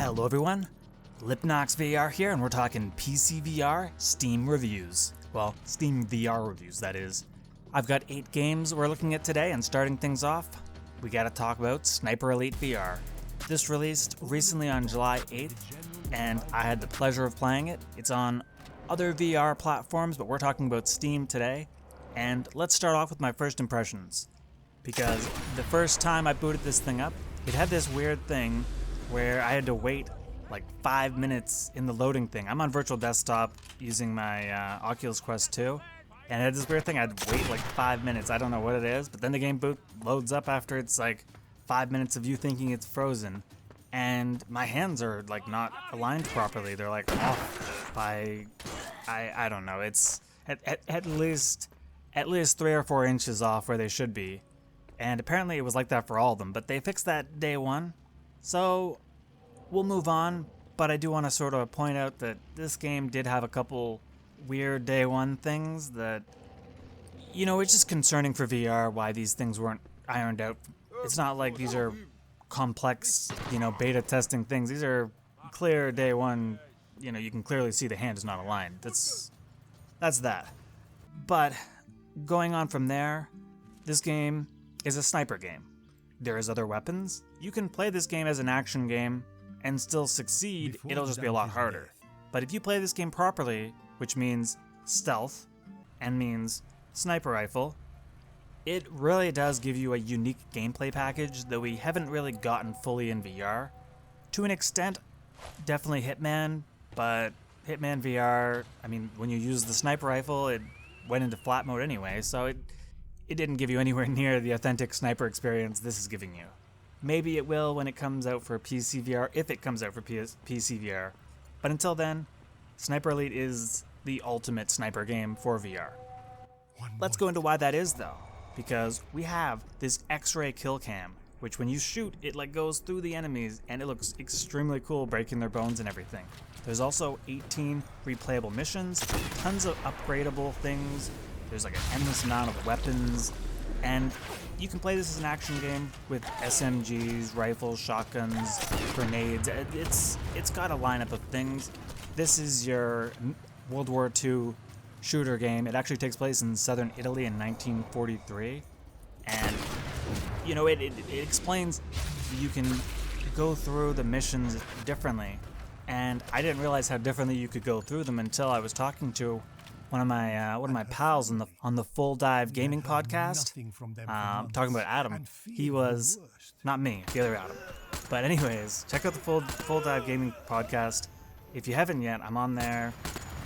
Hello everyone, Lipnox VR here, and we're talking PCVR Steam reviews. Well, SteamVR reviews, that is. I've got 8 games we're looking at today, and starting things off, we gotta talk about Sniper Elite VR. This released recently on July 8th, and I had the pleasure of playing it. It's on other VR platforms, but we're talking about Steam today. And let's start off with my first impressions, because the first time I booted this thing up, it had this weird thing where I had to wait like 5 minutes in the loading thing. I'm on virtual desktop using my Oculus Quest 2, and it had this weird thing. I had to wait like 5 minutes. I don't know what it is, but then the game loads up after it's like 5 minutes of you thinking it's frozen, and my hands are like not aligned properly. They're like off by, I don't know. It's at least 3 or 4 inches off where they should be, and apparently it was like that for all of them. But they fixed that day one. So we'll move on, but I do want to sort of point out that this game did have a couple weird day one things that, you know, it's just concerning for VR why these things weren't ironed out. It's not like these are complex, you know, beta testing things. These are clear day one, you know, you can clearly see the hand is not aligned. That's that. But going on from there, this game is a sniper game. There is other weapons. You can play this game as an action game and still succeed. It'll just be a lot harder. But if you play this game properly, which means stealth and means sniper rifle, it really does give you a unique gameplay package that we haven't really gotten fully in VR. To an extent, definitely Hitman, but Hitman VR, I mean, when you use the sniper rifle, it went into flat mode anyway, so it didn't give you anywhere near the authentic sniper experience this is giving you. Maybe it will when it comes out for PCVR, if it comes out for PCVR. But until then, Sniper Elite is the ultimate sniper game for VR. Let's go into why that is though, because we have this X-ray kill cam, which when you shoot, it like goes through the enemies and it looks extremely cool, breaking their bones and everything. There's also 18 replayable missions, tons of upgradable things. There's like an endless amount of weapons, and you can play this as an action game with SMGs, rifles, shotguns, grenades. It's got a lineup of things. This is your World War II shooter game. It actually takes place in southern Italy in 1943, and you know, it explains you can go through the missions differently, and I didn't realize how differently you could go through them until I was talking to one of my pals on the Full Dive Gaming podcast. Talking about Adam. He was not me, the other Adam. But anyways, check out the Full Dive Gaming podcast. If you haven't yet, I'm on there.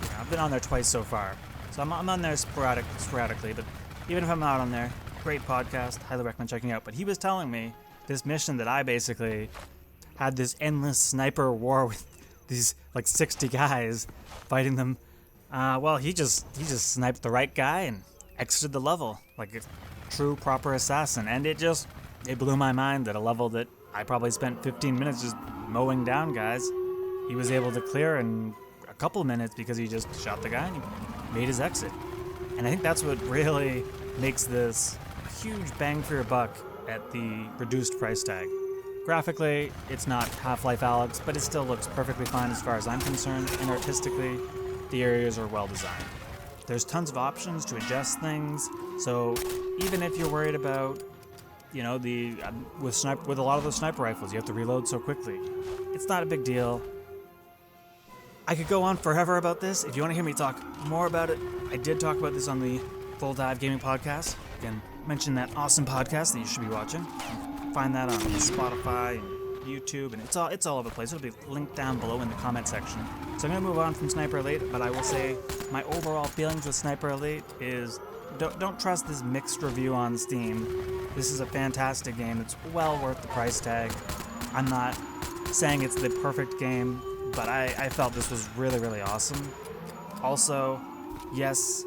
You know, I've been on there twice so far, so I'm on there sporadically. But even if I'm not on there, great podcast. Highly recommend checking out. But he was telling me this mission that I basically had this endless sniper war with these like 60 guys fighting them. Well, he just sniped the right guy and exited the level like a true proper assassin, and it blew my mind that a level that I probably spent 15 minutes just mowing down guys, he was able to clear in a couple minutes because he just shot the guy and he made his exit. And I think that's what really makes this a huge bang for your buck at the reduced price tag. Graphically, it's not Half-Life Alyx, but it still looks perfectly fine as far as I'm concerned, and artistically, the areas are well designed. There's tons of options to adjust things, so even if you're worried about, you know, with a lot of the sniper rifles, you have to reload so quickly. It's not a big deal. I could go on forever about this. If you want to hear me talk more about it, I did talk about this on the Full Dive Gaming podcast. Again, mention that awesome podcast that you should be watching. You can find that on Spotify and YouTube, and it's all over the place. It'll be linked down below in the comment section. So I'm going to move on from Sniper Elite, but I will say my overall feelings with Sniper Elite is don't trust this mixed review on Steam. This is a fantastic game. It's well worth the price tag. I'm not saying it's the perfect game, but I felt this was really, really awesome. Also, yes,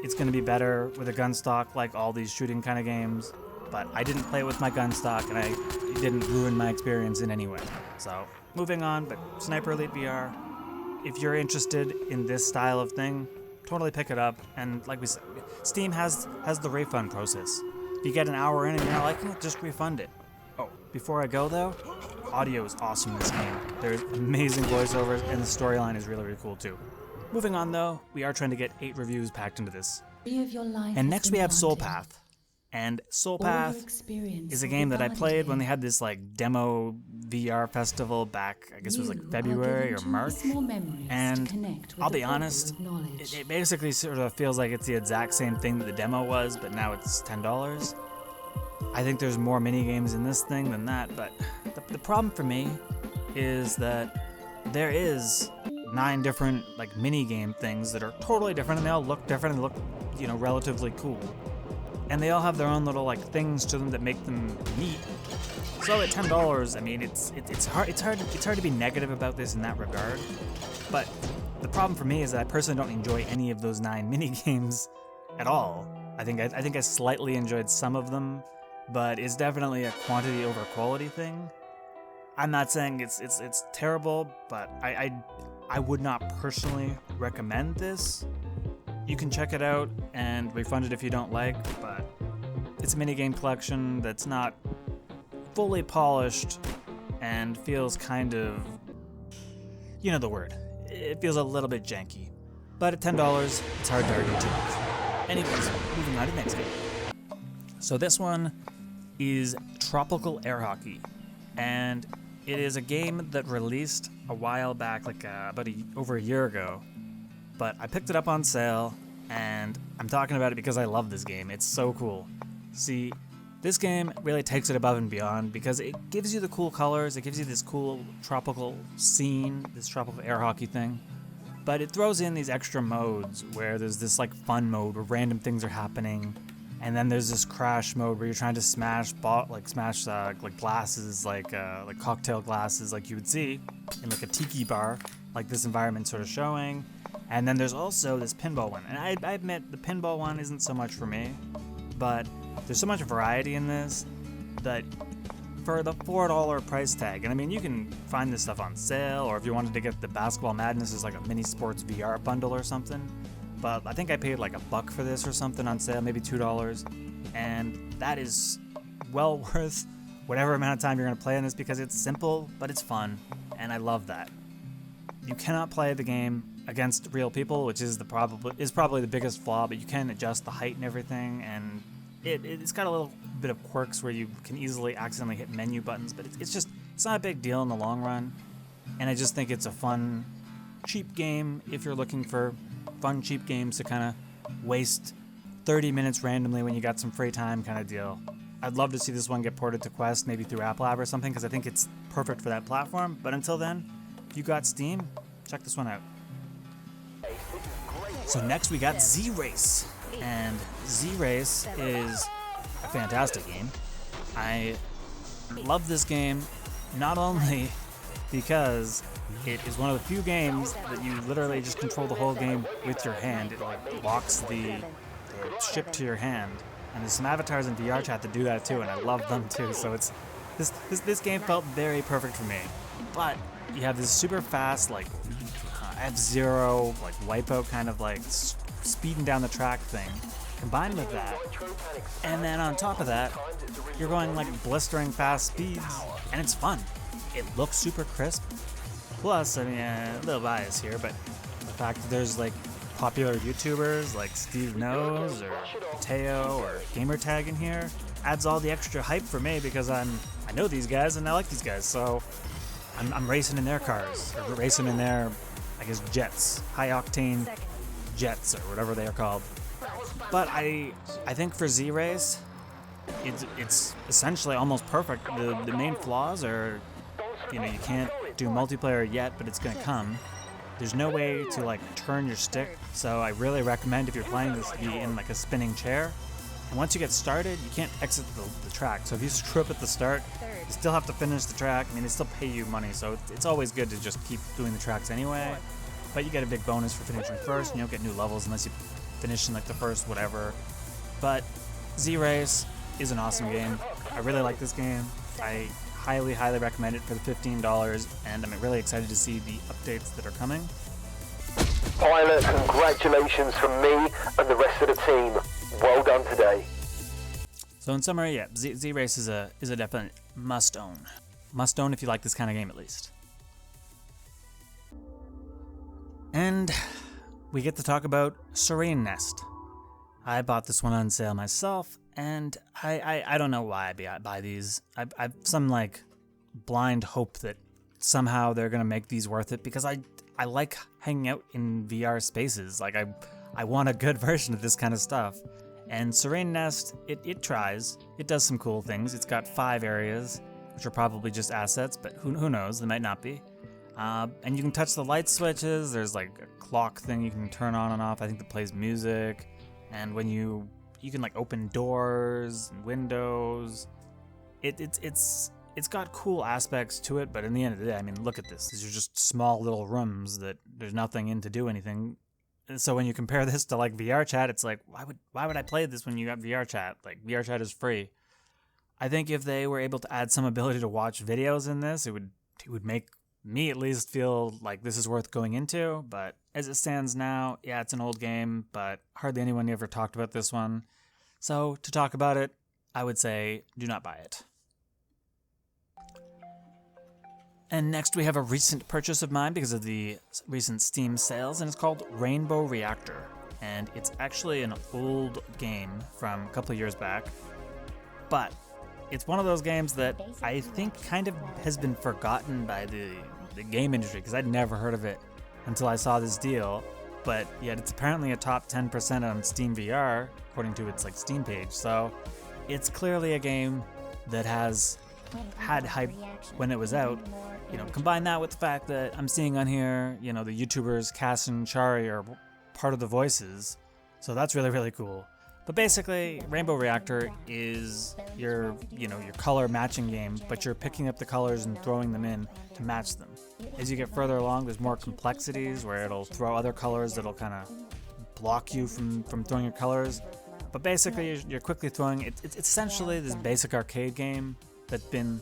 it's going to be better with a gun stock like all these shooting kind of games, but I didn't play with my gun stock, and it didn't ruin my experience in any way. So, moving on, but Sniper Elite VR, if you're interested in this style of thing, totally pick it up. And like we said, Steam has the refund process. If you get an hour in and you're not liking it, just refund it. Oh, before I go though, audio is awesome in this game. There's amazing voiceovers, and the storyline is really, really cool too. Moving on though, we are trying to get 8 reviews packed into this. And next we have Soulpath. And Soulpath is a game that I played when they had this like demo VR festival back, I guess it was like February or March. And I'll be honest, it basically sort of feels like it's the exact same thing that the demo was, but now it's $10. I think there's more mini games in this thing than that, but the problem for me is that there is 9 different like mini game things that are totally different, and they all look different and look, you know, relatively cool. And they all have their own little like things to them that make them neat. So at $10, I mean, it's hard to be negative about this in that regard. But the problem for me is that I personally don't enjoy any of those 9 mini games at all. I think I slightly enjoyed some of them, but it's definitely a quantity over quality thing. I'm not saying it's terrible, but I would not personally recommend this. You can check it out and refund it if you don't like, but it's a minigame collection that's not fully polished and feels kind of, you know the word, it feels a little bit janky. But at $10, it's hard to argue too much. Anyways, moving on to the next game. So this one is Tropical Air Hockey, and it is a game that released a while back, like over a year ago. But I picked it up on sale, and I'm talking about it because I love this game. It's so cool. See, this game really takes it above and beyond because it gives you the cool colors, it gives you this cool tropical scene, this tropical air hockey thing, but it throws in these extra modes where there's this like fun mode where random things are happening, and then there's this crash mode where you're trying to smash glasses, like cocktail glasses, like you would see in like a tiki bar, like this environment sort of showing. And then there's also this pinball one, and I admit the pinball one isn't so much for me, but there's so much variety in this that for the $4 price tag, and I mean you can find this stuff on sale, or if you wanted to get the Basketball Madness as like a mini sports VR bundle or something, but I think I paid like $1 for this or something on sale, maybe $2, and that is well worth whatever amount of time you're going to play in this because it's simple, but it's fun, and I love that. You cannot play the game against real people, which is probably the biggest flaw, but you can adjust the height and everything, and it's got a little bit of quirks where you can easily accidentally hit menu buttons, but it's not a big deal in the long run, and I just think it's a fun, cheap game if you're looking for fun, cheap games to kind of waste 30 minutes randomly when you got some free time kind of deal. I'd love to see this one get ported to Quest, maybe through Apple App or something, because I think it's perfect for that platform, but until then, if you got Steam, check this one out. So next we got Z-Race, and Z-Race is a fantastic game. I love this game not only because it is one of the few games that you literally just control the whole game with your hand. It like locks the ship to your hand, and there's some avatars in VR chat that do that too, and I love them too. So it's this game felt very perfect for me. But you have this super fast like F-Zero, like Wipeout kind of like speeding down the track thing, combined with that, and then on top of that, you're going like blistering fast speeds, and it's fun. It looks super crisp. Plus, I mean, a little bias here, but the fact that there's like popular YouTubers like Steve Knows or Mateo or Gamertag in here adds all the extra hype for me because I know these guys and I like these guys, so I'm racing in their cars, or racing in their, I guess, jets, high-octane jets, or whatever they are called. But I think for Z-Race, it's essentially almost perfect. The main flaws are, you know, you can't do multiplayer yet, but it's going to come. There's no way to, like, turn your stick, so I really recommend if you're playing this to be in, like, a spinning chair. And once you get started, you can't exit the track. So if you screw up at the start, you still have to finish the track. I mean, they still pay you money, so it's always good to just keep doing the tracks anyway. But you get a big bonus for finishing first, and you don't get new levels unless you finish in like the first whatever. But Z-Race is an awesome game. I really like this game. I highly, highly recommend it for the $15, and I'm really excited to see the updates that are coming. Pilot, congratulations from me and the rest of the team. Well done today. So in summary, yeah, Z-Race is a definite must-own. must own if you like this kind of game at least. And we get to talk about SereNest. I bought this one on sale myself, and I don't know why I buy these. I've some like blind hope that somehow they're gonna make these worth it, because I like hanging out in VR spaces. Like I want a good version of this kind of stuff. And SereNest, it tries. It does some cool things. It's got 5 areas, which are probably just assets, but who knows? They might not be. And you can touch the light switches. There's like a clock thing you can turn on and off, I think, that plays music. And when you can like open doors and windows. It's got cool aspects to it, but in the end of the day, I mean, look at this. These are just small little rooms that there's nothing in to do anything. So when you compare this to like VR chat, it's like, why would I play this when you got VR chat? Like, VR chat is free. I think if they were able to add some ability to watch videos in this, it would make me at least feel like this is worth going into. But as it stands now, yeah, it's an old game, but hardly anyone ever talked about this one. So to talk about it, I would say do not buy it. And next we have a recent purchase of mine because of the recent Steam sales, and it's called Rainbow Reactor. And it's actually an old game from a couple of years back, but it's one of those games that I think kind of has been forgotten by the game industry, because I'd never heard of it until I saw this deal. But yet it's apparently a top 10% on SteamVR, according to its like Steam page. So it's clearly a game that has had hype when it was out. You know, combine that with the fact that I'm seeing on here, you know, the YouTubers Cass and Chari are part of the voices. So that's really, really cool. But basically, Rainbow Reactor is your color matching game, but you're picking up the colors and throwing them in to match them. As you get further along, there's more complexities where it'll throw other colors that'll kind of block you from throwing your colors. But basically, you're quickly throwing. It's essentially this basic arcade game that's been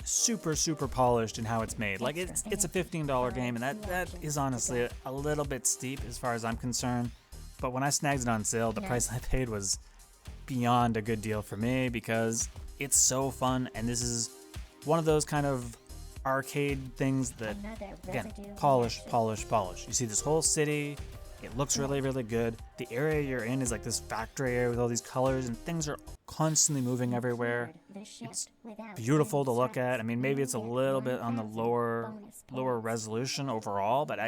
super, super polished in how it's made. Like, it's a $15 game, and that is honestly a little bit steep as far as I'm concerned. But when I snagged it on sale, the price I paid was beyond a good deal for me, because it's so fun, and this is one of those kind of arcade things that, again, polish. You see this whole city, it looks really, really good. The area you're in is like this factory area with all these colors, and things are constantly moving everywhere. It's beautiful to look at. I mean, maybe it's a little bit on the lower resolution overall, but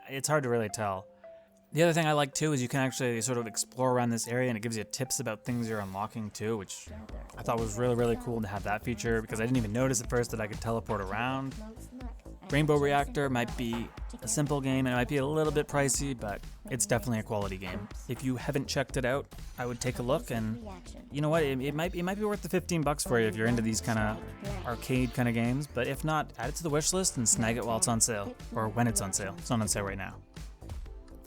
it's hard to really tell. The other thing I like too is you can actually sort of explore around this area, and it gives you tips about things you're unlocking too, which I thought was really, really cool to have that feature, because I didn't even notice at first that I could teleport around. Rainbow Reactor might be a simple game, and it might be a little bit pricey, but it's definitely a quality game. If you haven't checked it out, I would take a look, and you know what, it might be worth the $15 for you if you're into these kind of arcade kind of games. But if not, add it to the wish list and snag it while it's on sale, or when it's on sale. It's not on sale right now. At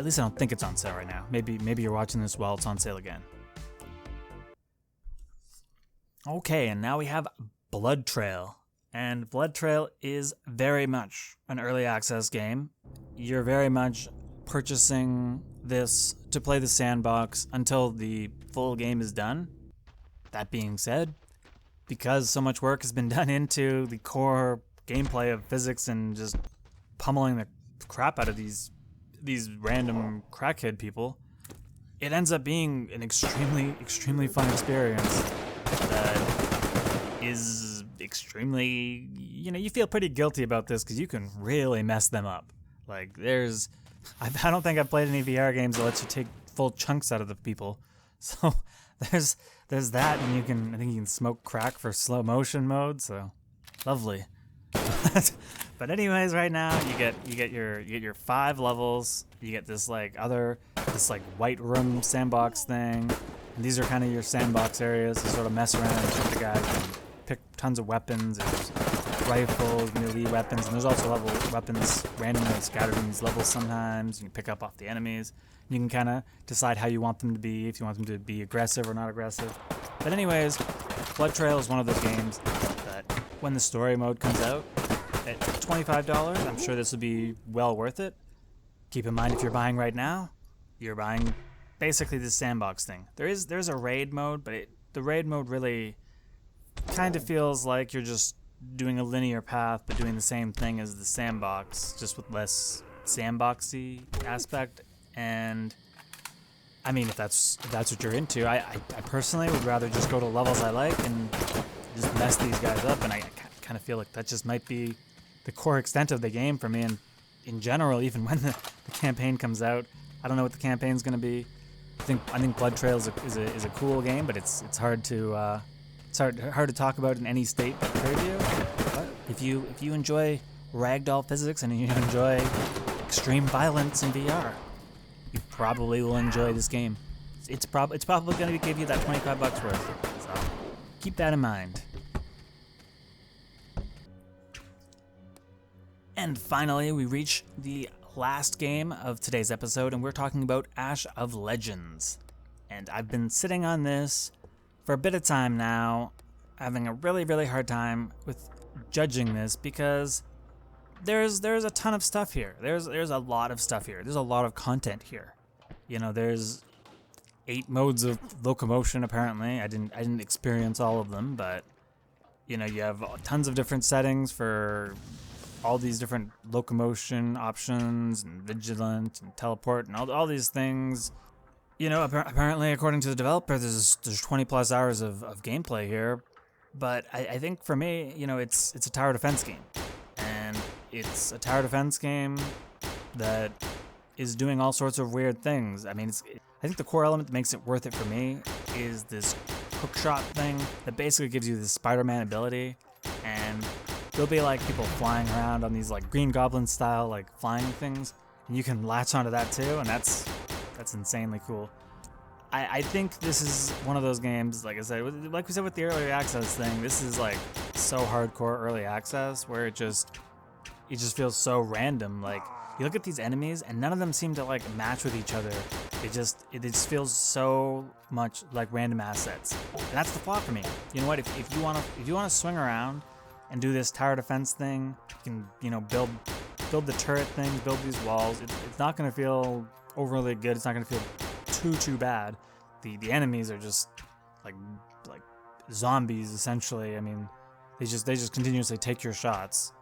least I don't think it's on sale right now. Maybe you're watching this while it's on sale again. Okay, and now we have Blood Trail. And Blood Trail is very much an early access game. You're very much purchasing this to play the sandbox until the full game is done. That being said, because so much work has been done into the core gameplay of physics and just pummeling the crap out of these random crackhead people, it ends up being an extremely, extremely fun experience that is extremely, you feel pretty guilty about this because you can really mess them up. Like, I don't think I've played any VR games that lets you take full chunks out of the people. So there's that, and I think you can smoke crack for slow motion mode, so lovely. But anyways, right now you get your 5 levels. You get this white room sandbox thing, and these are kind of your sandbox areas to sort of mess around and shoot the guys and pick tons of weapons. There's rifles, melee weapons, and there's also weapons randomly scattered in these levels sometimes. You can pick up off the enemies. You can kind of decide how you want them to be, if you want them to be aggressive or not aggressive. But anyways, Blood Trail is one of those games that when the story mode comes out at $25, I'm sure this will be well worth it. Keep in mind, if you're buying right now, you're buying basically this sandbox thing. There's a raid mode, but the raid mode really kind of feels like you're just doing a linear path, but doing the same thing as the sandbox, just with less sandboxy aspect. And I mean, if that's what you're into, I personally would rather just go to levels I like and just mess these guys up. And I kind of feel like that just might be the core extent of the game for me. And in general, even when the campaign comes out, I don't know what the campaign's going to be. I think Blood Trail is a cool game, but it's hard to hard to talk about in any state preview. But if you enjoy ragdoll physics and you enjoy extreme violence in VR, you probably will enjoy this game. It's probably going to give you that $25 worth. So keep that in mind. And finally, we reach the last game of today's episode, and we're talking about Ash of Legends. And I've been sitting on this for a bit of time now, having a really, really hard time with judging this because there's a ton of stuff here. There's a lot of stuff here. There's a lot of content here. You know, there's 8 modes of locomotion apparently. I didn't experience all of them, but you know, you have tons of different settings for all these different locomotion options and vigilant and teleport and all these things. You know, apparently according to the developer, there's 20 plus hours of gameplay here, but I think for me, you know, it's a tower defense game, and it's a tower defense game that is doing all sorts of weird things. I mean, I think the core element that makes it worth it for me is this hook shot thing that basically gives you this Spider-Man ability, and there'll be like people flying around on these like Green Goblin style like flying things, and you can latch onto that too, and that's insanely cool. I think this is one of those games, like I said, like we said with the early access thing, this is like so hardcore early access where it just feels so random. Like you look at these enemies and none of them seem to like match with each other. It just feels so much like random assets, and that's the flaw for me. You know what? If you want to swing around and do this tower defense thing, you can, you know, build the turret things, build these walls. It's not going to feel overly good. It's not going to feel too bad. The enemies are just like zombies essentially. I mean, they just continuously take your shots.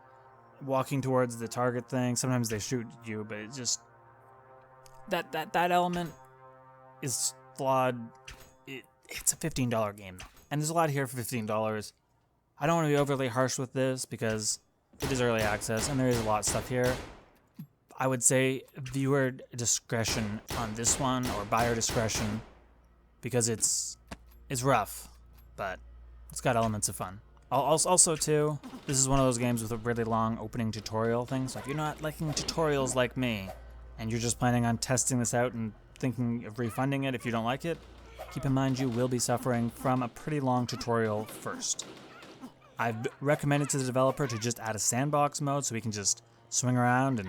Walking towards the target thing, sometimes they shoot you, but it just that element is flawed. It's a $15 game though, and there's a lot here for $15. I don't want to be overly harsh with this because it is early access and there is a lot of stuff here. I would say viewer discretion on this one, or buyer discretion, because it's rough, but it's got elements of fun. Also too, this is one of those games with a really long opening tutorial thing, so if you're not liking tutorials like me, and you're just planning on testing this out and thinking of refunding it if you don't like it, keep in mind you will be suffering from a pretty long tutorial first. I've recommended to the developer to just add a sandbox mode so we can just swing around and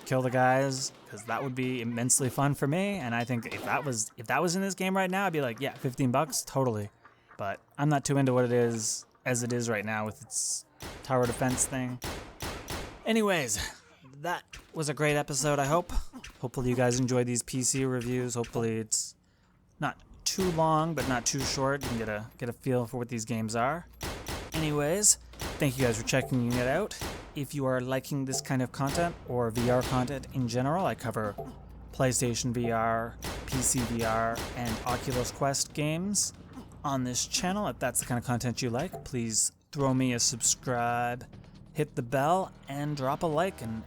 kill the guys, because that would be immensely fun for me. And I think if that was in this game right now, I'd be like, yeah, $15, totally. But I'm not too into what it is as it is right now with its tower defense thing. Anyways, that was a great episode, I hope. Hopefully you guys enjoyed these PC reviews. Hopefully it's not too long, but not too short. You can get a feel for what these games are. Anyways, thank you guys for checking it out. If you are liking this kind of content, or VR content in general, I cover PlayStation VR, PC VR, and Oculus Quest games on this channel. If that's the kind of content you like, please throw me a subscribe, hit the bell, and drop a like. And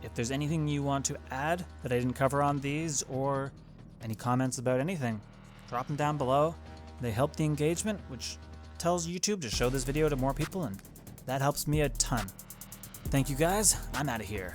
if there's anything you want to add that I didn't cover on these, or any comments about anything, drop them down below. They help the engagement, which tells YouTube to show this video to more people, and that helps me a ton. Thank you guys, I'm out of here.